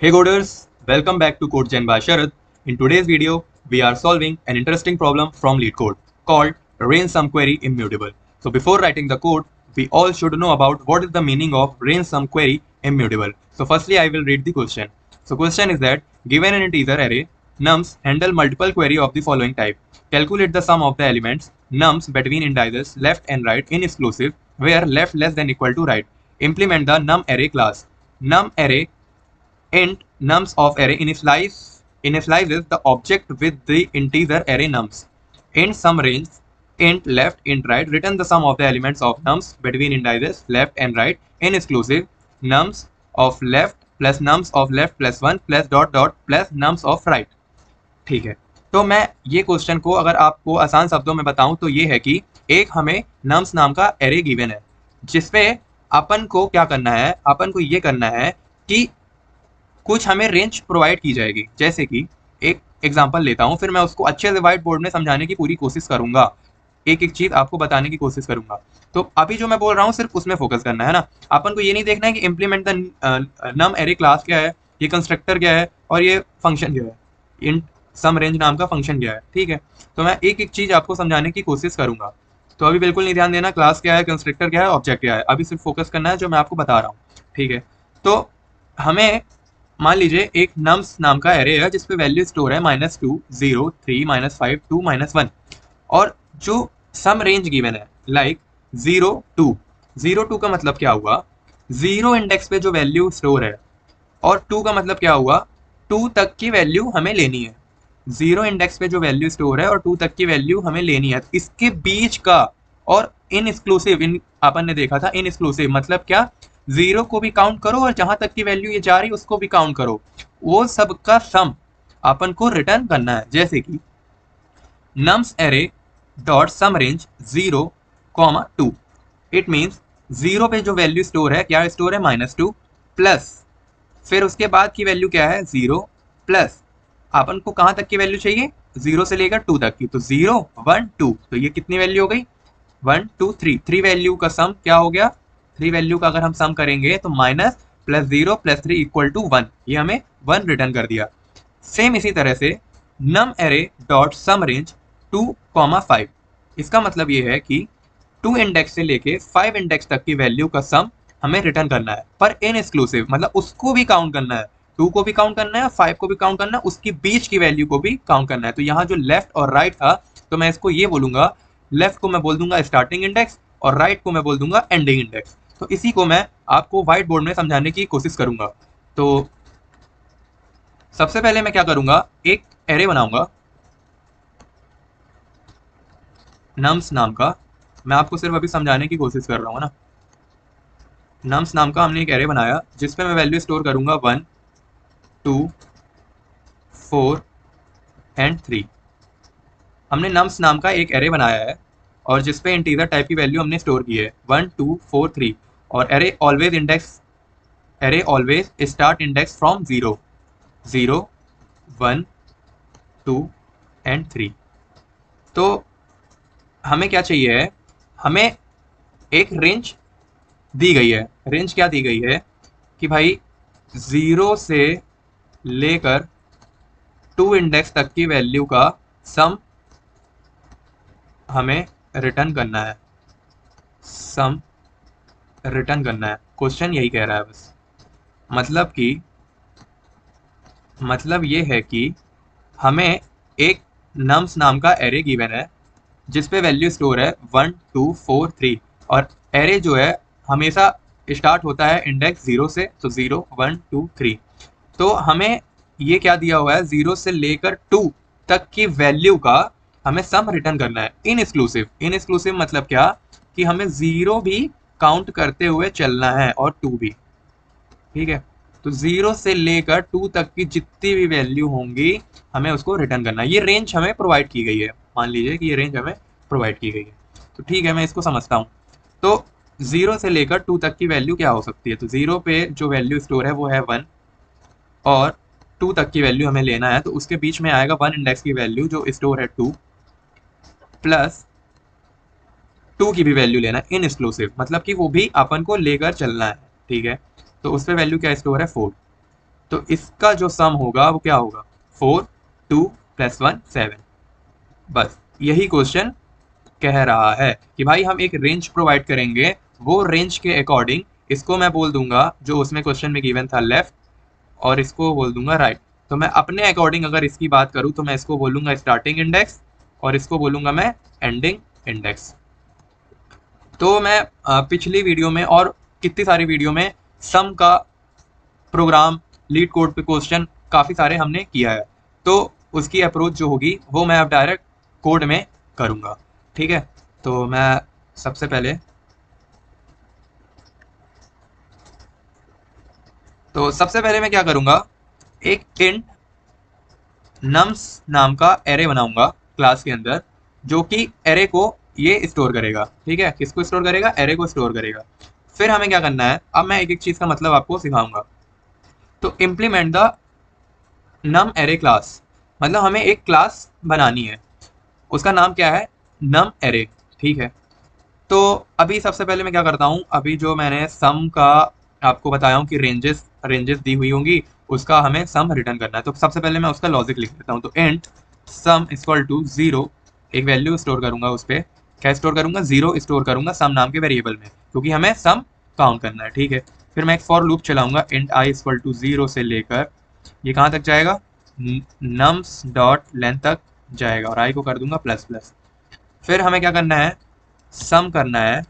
Hey coders, welcome back to CodeGen by Sharad. In today's video, we are solving an interesting problem from LeetCode called range sum query immutable. So before writing the code, we all should know about what is the meaning of range sum query immutable. So firstly, I will read the question. So question is that given an integer array, nums handle multiple query of the following type. Calculate the sum of the elements nums between integers left and right in exclusive where left less than equal to right. Implement the num_array class. Num_array int nums of array initializes the object with the integer array nums. Int sum range int left int right return the sum of the elements of nums between integers left and right in exclusive nums of left plus 1 plus dot dot plus nums of right. ठीक है, तो मैं ये question को अगर आपको आसान शब्दों में बताऊं तो ये है कि एक हमें नम्स नाम का एरे गिवन है जिसपे अपन को क्या करना है, अपन को ये करना है कि कुछ हमें रेंज प्रोवाइड की जाएगी। जैसे कि एक एग्जांपल लेता हूँ, फिर मैं उसको अच्छे से व्हाइट बोर्ड में समझाने की पूरी कोशिश करूंगा, एक एक चीज आपको बताने की कोशिश करूंगा। तो अभी जो मैं बोल रहा हूँ सिर्फ उसमें फोकस करना है ना। अपन को ये नहीं देखना है कि implement the num array class क्या है, ये कंस्ट्रक्टर क्या है और ये फंक्शन क्या है, इन सम रेंज नाम का फंक्शन क्या है। ठीक है, तो मैं एक एक चीज आपको समझाने की कोशिश करूंगा। तो अभी बिल्कुल नहीं ध्यान देना क्लास क्या है, कंस्ट्रक्टर क्या है, ऑब्जेक्ट क्या है, अभी सिर्फ फोकस करना है जो मैं आपको बता रहा हूँ। ठीक है, तो हमें मान लीजिए एक नम्स नाम का एरे है जिसपे वैल्यू स्टोर है -2 0 3 -5 2 -1 और जो सम रेंज गिवन है लाइक 0 2 0 2 का मतलब क्या हुआ, 0 इंडेक्स पे जो वैल्यू स्टोर है और 2 का मतलब क्या हुआ, 2 तक की वैल्यू हमें लेनी है। 0 इंडेक्स पे जो वैल्यू स्टोर है और 2 तक की वैल्यू हमें लेनी है, इसके बीच का। और इन एक्सक्लूसिव, इन अपन ने देखा था इन एक्सक्लूसिव मतलब क्या, 0 को भी काउंट करो और जहां तक की वैल्यू ये जा रही उसको भी काउंट करो, वो सब का सम अपन को रिटर्न करना है। जैसे कि nums array dot sum range 0, 2 it means 0 पे जो वैल्यू स्टोर है क्या स्टोर है -2 प्लस फिर उसके बाद की वैल्यू क्या है 0 प्लस अपन को कहां तक की वैल्यू चाहिए, 0 से लेकर 2 तक की, तो 0 1 2, तो ये कितनी वैल्यू हो गई 1 2 3, 3 वैल्यू का सम क्या हो गया, 3 वैल्यू का अगर हम सम करेंगे तो minus plus 0 plus 3 equal to 1, ये हमें 1 रिटर्न कर दिया। सेम इसी तरह से नम एरे डॉट सम रेंज 2, 5, इसका मतलब ये है कि 2 इंडेक्स से लेके 5 इंडेक्स तक की वैल्यू का सम हमें रिटर्न करना है, पर इन एक्सक्लूसिव मतलब उसको भी काउंट करना है, 2 को भी काउंट करना है, 5 को भी काउंट करना है, उसकी बीच की वैल्यू को भी काउंट करना है। तो यहाँ जो लेफ्ट और राइट था तो मैं इसको ये बोलूंगा, लेफ्ट को मैं बोल दूंगा स्टार्टिंग इंडेक्स और राइट को मैं बोल दूंगा एंडिंग इंडेक्स। तो इसी को मैं आपको व्हाइट बोर्ड में समझाने की कोशिश करूंगा। तो सबसे पहले मैं क्या करूंगा, एक एरे बनाऊंगा नम्स नाम का, मैं आपको सिर्फ अभी समझाने की कोशिश कर रहा हूँ ना। नम्स नाम का हमने एक एरे बनाया जिसपे मैं वैल्यू स्टोर करूंगा 1 2 4 एंड 3। हमने नम्स नाम का एक एरे बनाया है और जिसपे इंटीजर टाइप की वैल्यू हमने स्टोर की है 1 2 4 3 और array always start index from 0 0 1 2 and 3। तो हमें क्या चाहिए है, हमें एक रेंज दी गई है। रेंज क्या दी गई है कि भाई 0 से लेकर 2 इंडेक्स तक की वैल्यू का सम हमें रिटर्न करना है, सम रिटर्न करना है। क्वेश्चन यही कह रहा है बस, मतलब ये है कि हमें एक नम्स नाम का एरे गिवन है जिसपे वैल्यू स्टोर है 1 2 4 3 और एरे जो है हमेशा स्टार्ट होता है इंडेक्स 0 से, तो 0 1 2 3। तो हमें ये क्या दिया हुआ है, 0 से लेकर 2 तक की वैल्यू का हमें सम रिटर्न करना है इन एक्सक्लूसिव। इन एक्सक्लूसिव मतलब क्या कि हमें 0 भी काउंट करते हुए चलना है और 2 भी। ठीक है, तो 0 से लेकर 2 तक की जितनी भी वैल्यू होंगी हमें उसको रिटर्न करना है। ये रेंज हमें प्रोवाइड की गई है, मान लीजिए कि ये रेंज हमें प्रोवाइड की गई है। तो ठीक है, मैं इसको समझता हूँ। तो 0 से लेकर 2 तक की वैल्यू क्या हो सकती है, तो 0 पे जो वैल्यू स्टोर है वो है 1 और 2 तक की वैल्यू हमें लेना है, तो उसके बीच में आएगा 1 इंडेक्स की वैल्यू जो स्टोर है 2 प्लस 2 की भी वैल्यू लेना है इन एक्सक्लूसिव, मतलब कि वो भी अपन को लेकर चलना है। ठीक है, तो उस पर वैल्यू क्या स्टोर है 4। तो इसका जो सम होगा वो क्या होगा, 4 2 + 1 7। बस यही क्वेश्चन कह रहा है कि भाई हम एक रेंज प्रोवाइड करेंगे, वो रेंज के अकॉर्डिंग इसको मैं बोल दूंगा जो उसमें क्वेश्चन में गिवन था लेफ्ट, और इसको बोल दूंगा राइट। तो मैं अपने अकॉर्डिंग अगर इसकी बात करूं तो मैं इसको बोलूंगा स्टार्टिंग इंडेक्स और इसको बोलूंगा मैं एंडिंग इंडेक्स। तो मैं पिछली वीडियो में और कितनी सारी वीडियो में सम का प्रोग्राम लीड कोड पे क्वेश्चन काफ़ी सारे हमने किया है, तो उसकी अप्रोच जो होगी वो मैं अब डायरेक्ट कोड में करूँगा। ठीक है, तो मैं सबसे पहले मैं क्या करूँगा, एक इंट नम्स नाम का एरे बनाऊंगा क्लास के अंदर, जो कि एरे को ये स्टोर करेगा। ठीक है, किसको स्टोर करेगा, एरे को स्टोर करेगा। फिर हमें क्या करना है, अब मैं एक एक चीज़ का मतलब आपको सिखाऊंगा। तो implement the num array class, मतलब हमें एक क्लास बनानी है, उसका नाम क्या है, नम एरे। ठीक है, तो अभी सबसे पहले मैं क्या करता हूँ, अभी जो मैंने सम का आपको बताया हूँ कि रेंजेस दी हुई होंगी, उसका हमें सम रिटर्न करना है। तो सबसे पहले मैं उसका लॉजिक लिख देता हूँ। तो इंट सम इक्वल टू 0, एक वैल्यू स्टोर करूंगा, उस पर क्या स्टोर करूंगा, 0 स्टोर करूंगा सम नाम के वेरिएबल में, क्योंकि हमें सम काउंट करना है। ठीक है, फिर मैं एक फॉर लूप चलाऊंगा, इंट आई इक्वल टू 0 से लेकर ये कहाँ तक जाएगा, नम्स डॉट लेंथ तक जाएगा, और आई को कर दूंगा प्लस प्लस। फिर हमें क्या करना है, सम करना है,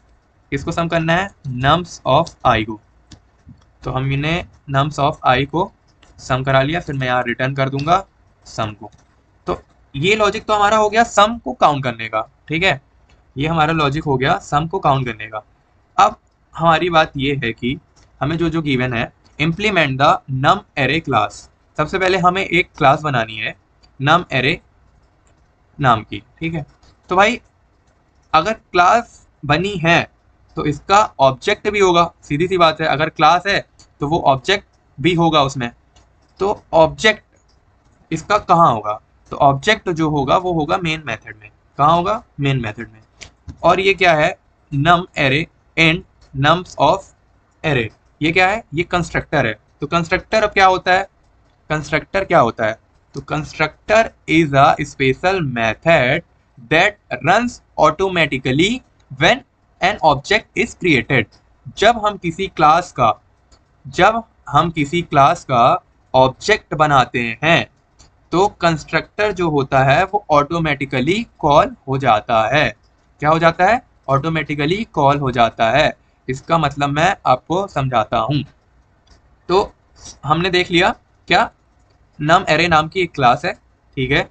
किसको सम करना है, नम्स ऑफ आई को। तो हमने नम्स ऑफ आई को सम करा लिया, फिर मैं यहाँ रिटर्न कर दूंगा सम को। तो ये लॉजिक तो हमारा हो गया सम को काउंट करने का। ठीक है, ये हमारा लॉजिक हो गया सम को काउंट करने का। अब हमारी बात ये है कि हमें जो जो गिवन है, implement the num array class. सबसे पहले हमें एक क्लास बनानी है नम एरे नाम की। ठीक है, तो भाई अगर क्लास बनी है तो इसका ऑब्जेक्ट भी होगा, सीधी सी बात है। अगर क्लास है तो वो ऑब्जेक्ट भी होगा उसमें। तो ऑब्जेक्ट इसका कहाँ होगा, तो ऑब्जेक्ट जो होगा वो होगा मेन मेथड में। कहाँ होगा, मेन मेथड में। और ये क्या है, num array and nums of array, ये क्या है, ये कंस्ट्रक्टर है। तो कंस्ट्रक्टर अब क्या होता है, कंस्ट्रक्टर क्या होता है, तो constructor is a special method that runs automatically when an object is created. जब हम किसी क्लास का ऑब्जेक्ट बनाते हैं तो कंस्ट्रक्टर जो होता है वो ऑटोमेटिकली कॉल हो जाता है। क्या हो जाता है, ऑटोमेटिकली कॉल हो जाता है। इसका मतलब मैं आपको समझाता हूं। तो हमने देख लिया क्या, नम एरे नाम की एक क्लास है। ठीक है,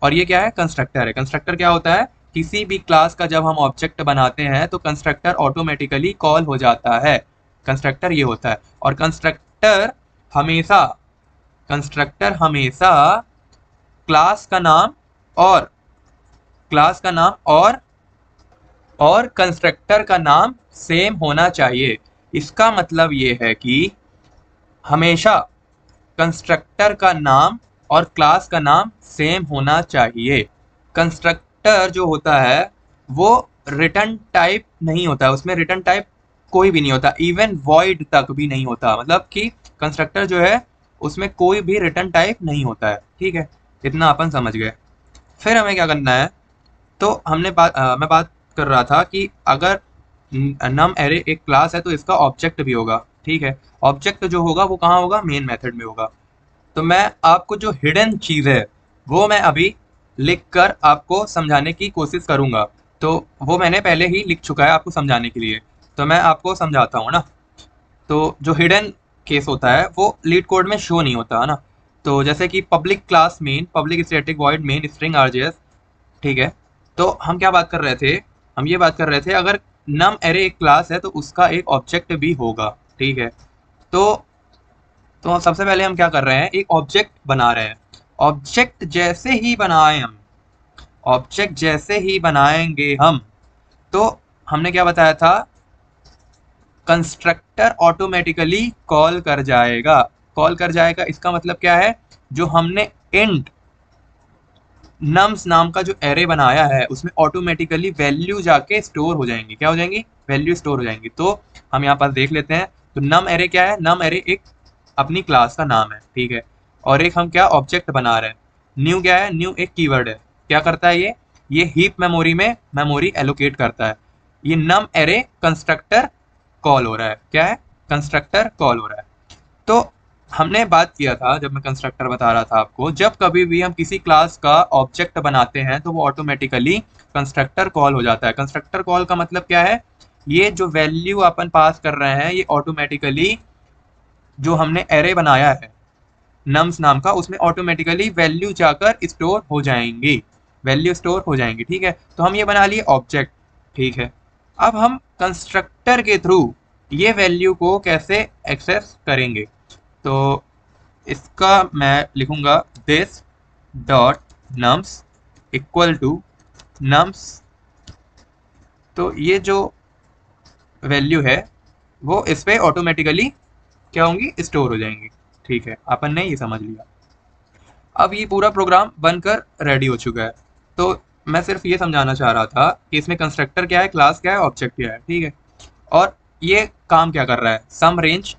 और ये क्या है, कंस्ट्रक्टर है। कंस्ट्रक्टर क्या होता है, किसी भी क्लास का जब हम ऑब्जेक्ट बनाते हैं तो कंस्ट्रक्टर ऑटोमेटिकली कॉल हो जाता है। कंस्ट्रक्टर ये होता है। और कंस्ट्रक्टर हमेशा क्लास का नाम और कंस्ट्रक्टर का नाम सेम होना चाहिए। इसका मतलब ये है कि हमेशा कंस्ट्रक्टर का नाम और क्लास का नाम सेम होना चाहिए। कंस्ट्रक्टर जो होता है वो रिटर्न टाइप नहीं होता है, उसमें रिटर्न टाइप कोई भी नहीं होता, इवन वॉइड तक भी नहीं होता। मतलब कि कंस्ट्रक्टर जो है उसमें कोई भी रिटर्न टाइप नहीं होता है। ठीक है, इतना अपन समझ गए। फिर हमें क्या करना है, तो मैं बात कर रहा था कि अगर नम एरे एक क्लास है तो इसका ऑब्जेक्ट भी होगा। ठीक है, ऑब्जेक्ट जो होगा वो कहाँ होगा, मेन मेथड में होगा। तो मैं आपको जो हिडन चीज़ है वो मैं अभी लिख कर आपको समझाने की कोशिश करूँगा। तो वो मैंने पहले ही लिख चुका है आपको समझाने के लिए, तो मैं आपको समझाता हूँ ना। तो जो हिडन केस होता है वो लीड कोड में शो नहीं होता है ना। तो जैसे कि public class main, public static void main string RJS. ठीक है, तो हम क्या बात कर रहे थे, हम ये बात कर रहे थे अगर नम एरे एक क्लास है तो उसका एक ऑब्जेक्ट भी होगा। ठीक है, तो सबसे पहले हम क्या कर रहे हैं, एक ऑब्जेक्ट बना रहे हैं। ऑब्जेक्ट जैसे ही बनाएंगे हम, तो हमने क्या बताया था, कंस्ट्रक्टर ऑटोमेटिकली कॉल कर जाएगा। इसका मतलब क्या है, जो हमने इंट नम्स नाम का जो एरे बनाया है उसमें ऑटोमेटिकली वैल्यू जाके स्टोर हो जाएंगी। क्या हो जाएंगी, वैल्यू स्टोर हो जाएंगी। तो हम यहाँ पास देख लेते हैं। तो नम एरे क्या है, नम एरे एक अपनी क्लास का नाम है, ठीक है। और एक हम क्या ऑब्जेक्ट बना रहे हैं, न्यू क्या है, न्यू एक कीवर्ड है। क्या करता है ये हीप मेमोरी में मेमोरी एलोकेट करता है। ये नम एरे कंस्ट्रक्टर कॉल हो रहा है, क्या है, कंस्ट्रक्टर कॉल हो रहा है। तो हमने बात किया था, जब मैं कंस्ट्रक्टर बता रहा था आपको, जब कभी भी हम किसी क्लास का ऑब्जेक्ट बनाते हैं तो वो ऑटोमेटिकली कंस्ट्रक्टर कॉल हो जाता है। कंस्ट्रक्टर कॉल का मतलब क्या है, ये जो वैल्यू अपन पास कर रहे हैं ये ऑटोमेटिकली जो हमने एरे बनाया है नम्स नाम का, उसमें ऑटोमेटिकली वैल्यू जाकर स्टोर हो जाएंगी, वैल्यू स्टोर हो जाएंगी, ठीक है। तो हम ये बना लिए ऑब्जेक्ट, ठीक है। अब हम कंस्ट्रक्टर के थ्रू ये वैल्यू को कैसे एक्सेस करेंगे, तो इसका मैं लिखूंगा this dot nums equal to nums. तो ये जो वैल्यू है वो इस पे ऑटोमेटिकली क्या होंगी, स्टोर हो जाएंगी, ठीक है। अपन ने ये समझ लिया। अब ये पूरा प्रोग्राम बनकर रेडी हो चुका है। तो मैं सिर्फ ये समझाना चाह रहा था कि इसमें कंस्ट्रक्टर क्या है, क्लास क्या है, ऑब्जेक्ट क्या है, ठीक है। और ये काम क्या कर रहा है, सम रेंज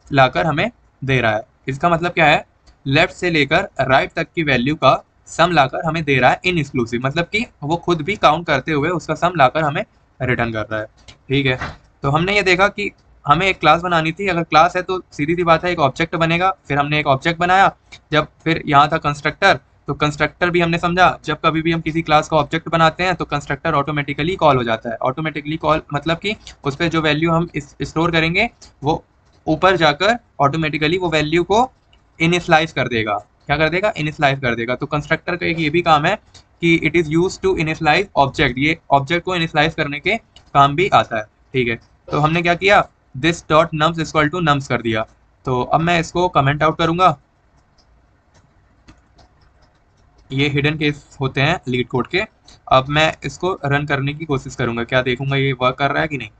लाकर हमें दे रहा है। इसका मतलब क्या है, लेफ्ट से लेकर राइट तक की वैल्यू का सम लाकर हमें दे रहा है इन एक्सक्लूसिव, मतलब कि वो खुद भी काउंट करते हुए उसका सम लाकर हमें रिटर्न कर रहा है, ठीक है। तो हमने ये देखा कि हमें एक क्लास बनानी थी। अगर क्लास है तो सीधी सी बात है एक ऑब्जेक्ट बनेगा। फिर हमने एक ऑब्जेक्ट बनाया, जब फिर यहाँ था कंस्ट्रक्टर, तो कंस्ट्रक्टर भी हमने समझा, जब कभी भी हम किसी क्लास का ऑब्जेक्ट बनाते हैं तो कंस्ट्रक्टर ऑटोमेटिकली कॉल हो जाता है। ऑटोमेटिकली कॉल मतलब कि उस पर जो वैल्यू हम स्टोर करेंगे वो ऊपर जाकर ऑटोमेटिकली वो वैल्यू को इनिशलाइज कर देगा। क्या कर देगा, इनिशलाइज कर देगा। तो कंस्ट्रक्टर का एक ये भी काम है कि it is use to initialise object, ये ऑब्जेक्ट को इनिशलाइज करने के काम भी आता है, ठीक है। तो हमने क्या किया, this dot nums equal to nums कर दिया। तो अब मैं इसको कमेंट आउट करूंगा। ये हिडन केस होते हैं लीड कोड के। अब मैं इसको रन करने की कोशिश करूंगा, क्या देखूंगा ये वर्क कर रहा है कि नहीं।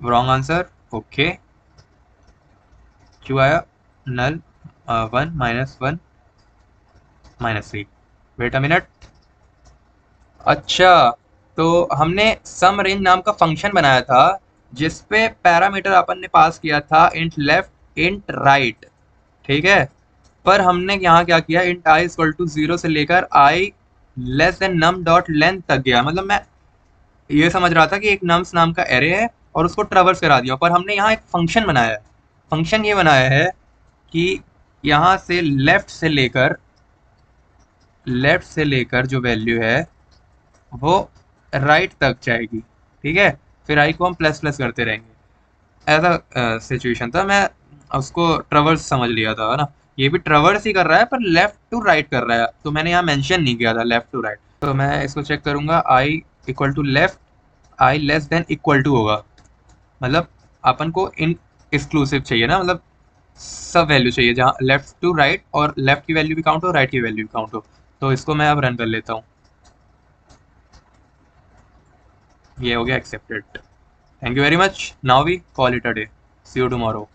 Wrong answer, okay. क्यों आया, नल 1 -1 -3। Wait a minute. अच्छा, तो हमने सम रेंज नाम का फंक्शन बनाया था जिसपे पैरामीटर अपन ने पास किया था इंट लेफ्ट इंट राइट, ठीक है। पर हमने यहाँ क्या किया, इंट आई इक्वल टू 0 से लेकर I less than num dot length तक गया। मतलब मैं ये समझ रहा था कि एक नम्स नाम का एरे है और उसको ट्रेवर्स करा दिया, पर हमने यहाँ एक फंक्शन बनाया है। फंक्शन ये बनाया है कि यहाँ से लेफ्ट से लेकर जो वैल्यू है वो राइट तक जाएगी, ठीक है। फिर आई को हम प्लस प्लस करते रहेंगे। ऐसा सिचुएशन था, मैं उसको ट्रेवर्स समझ लिया था, है ना। ये भी ट्रेवर्स ही कर रहा है पर लेफ्ट टू राइट कर रहा है, तो मैंने यहाँ मेंशन नहीं किया था लेफ्ट टू राइट। तो मैं इसको चेक करूंगा, I equal to left, I less than equal to होगा, मतलब अपन को इन एक्सक्लूसिव चाहिए ना, मतलब सब वैल्यू चाहिए जहाँ लेफ्ट टू राइट और लेफ्ट की वैल्यू भी काउंट हो राइट की वैल्यू भी काउंट हो। तो इसको मैं अब रन कर लेता हूँ। ये हो गया accepted. Thank you very much, now we call it a day, see you tomorrow.